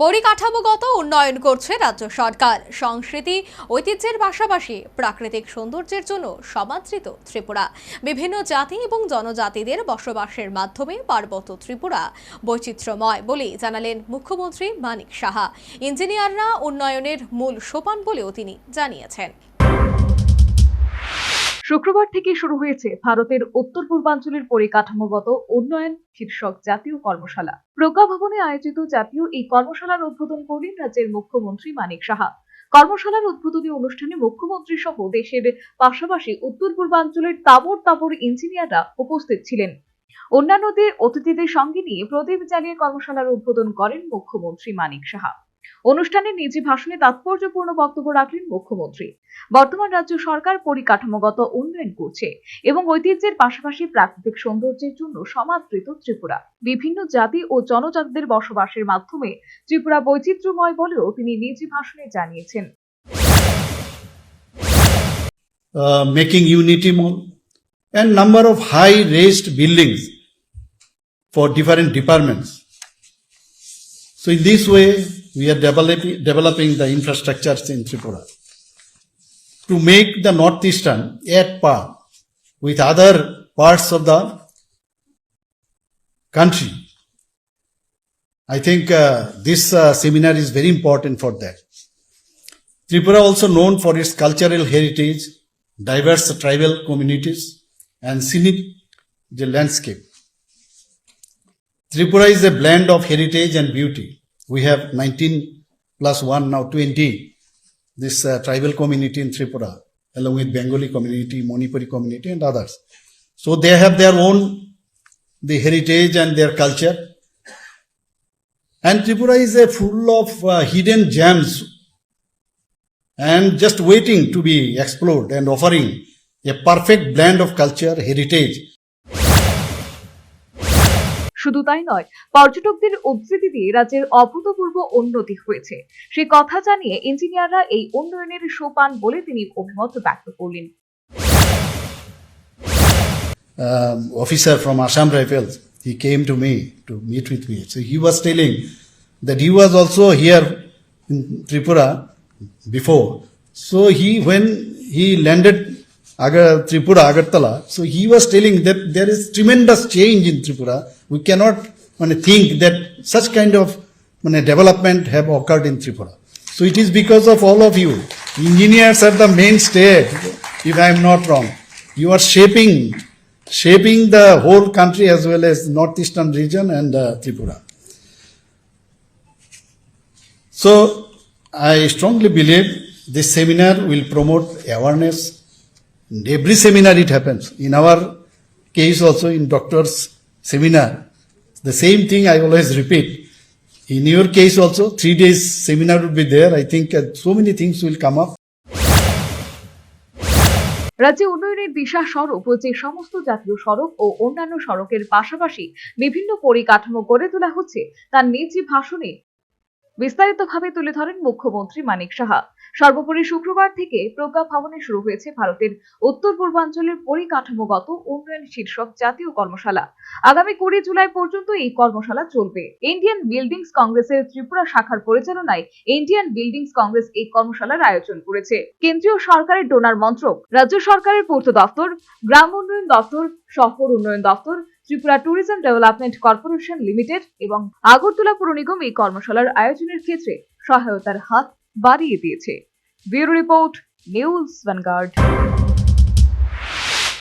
পরিকাঠামোগত উন্নয়ন করছে রাজ্য সরকার। সংস্কৃতি ঐতিহ্যের পাশাপাশি প্রাকৃতিক সৌন্দর্যের জন্য সমাদৃত ত্রিপুরা। বিভিন্ন জাতি এবং জনজাতিদের বসবাসের মাধ্যমে পার্বত্য ত্রিপুরা বৈচিত্র্যময় বলে জানালেন মুখ্যমন্ত্রী মানিক সাহা। ইঞ্জিনিয়াররা উন্নয়নের মূল সোপান বলেও তিনি জানিয়েছেন। শুক্রবার থেকে শুরু হয়েছে ভারতের উত্তর পূর্বাঞ্চলের পরিকাঠামোগত উন্নয়ন শীর্ষক জাতীয় কর্মশালা। প্রজ্ঞা ভবনে আয়োজিত জাতীয় এই কর্মশালার উদ্বোধন করলেন রাজ্যের মুখ্যমন্ত্রী মানিক সাহা। কর্মশালার উদ্বোধনী অনুষ্ঠানে মুখ্যমন্ত্রী সহ দেশের পাশাপাশি উত্তর পূর্বাঞ্চলের তাবড় তাবড় ইঞ্জিনিয়াররা উপস্থিত ছিলেন। অন্যান্যদের অতিথিদের সঙ্গে নিয়ে প্রদীপ জ্বালিয়ে কর্মশালার উদ্বোধন করেন মুখ্যমন্ত্রী মানিক সাহা। অনুষ্ঠানে নিজে ভাষণে তাৎপর্যপূর্ণ বক্তব্য রাখলেন মুখ্যমন্ত্রী। বর্তমান রাজ্য সরকার পরিকাঠামোগত উন্নয়ন করছে এবং ঐতিহ্যের পাশাপাশি প্রাকৃতিক সৌন্দর্যের জন্য সমাদৃত ত্রিপুরা। বিভিন্ন জাতি ও জনজাতিদের বসবাসের মাধ্যমে ত্রিপুরা বৈচিত্র্যময় বলেও তিনি নিজে ভাষণে জানিয়েছেন। Making unity mall and number of high raised buildings for different departments. So in this way, we are developing the infrastructures in Tripura to make the northeastern at par with other parts of the country. I think this seminar is very important for that. Tripura also known for its cultural heritage, diverse tribal communities and scenic the landscape. Tripura is a blend of heritage and beauty. We have 19 plus 1 now 20 this tribal community in Tripura along with Bengali community, Manipuri community and others. So they have their own the heritage and their culture. And Tripura is a full of hidden gems and just waiting to be explored and offering a perfect blend of culture, heritage. শুধু তাই নয়, পর্যটকদের উদ্ধৃতি দিয়ে রাজ্যের অভূতপূর্ব উন্নতি হয়েছে সে কথা জানিয়ে ইঞ্জিনিয়াররা এই উন্নয়নের সোপান বলে তিনি অভিমত ব্যক্ত করলেন। Officer from Assam Rifles, he came to me to meet with me. So he was telling that he was also here in Tripura before. So when he landed Tripura, Agartala, so he was telling that there is tremendous change in Tripura. We cannot think that such kind of development have occurred in Tripura. So it is because of all of you. Engineers are the mainstay, if I am not wrong. You are shaping the whole country as well as northeastern region and Tripura. So I strongly believe this seminar will promote awareness. In every seminar it happens. In our case also, in doctors' seminar, the same thing I always repeat. In your case also, 3 days seminar will be there. I think so many things will come up. রাজ্যে উন্নয়নের দিশা স্বরূপ যে সমস্ত জাতীয় সড়ক ও অন্যান্য সড়কের পাশাপাশি বিভিন্ন পরিকাঠামো গড়ে তোলা হচ্ছে তার নিজ ভাষণে বিস্তারিতভাবে তুলে ধরেন মুখ্যমন্ত্রী মানিক সাহা। সর্বোপরি শুক্রবার থেকে প্রজ্ঞা ভবনে শুরু হয়েছে ভারতের উত্তর পূর্বাঞ্চলের পরিকাঠামোগত উন্নয়ন শীর্ষক জাতীয় কর্মশালা। আগামী 20 জুলাই পর্যন্ত এই কর্মশালা চলবে। ইন্ডিয়ান বিল্ডিংস কংগ্রেসের ত্রিপুরা শাখার পরিচালনায় ইন্ডিয়ান বিল্ডিংস কংগ্রেস এই কর্মশালার আয়োজন করেছে। কেন্দ্রীয় সরকারের ডোনার মন্ত্রক, রাজ্য সরকারের পূর্ত দপ্তর, গ্রাম উন্নয়ন দপ্তর, শহর উন্নয়ন দপ্তর, Tripura tourism development corporation limited এবং আগরতলা পুর নিগম এই কর্মশালার আয়োজনের ক্ষেত্রে সহায়তার হাত বাড়িয়ে দিয়েছে। Bureau report, news vanguard.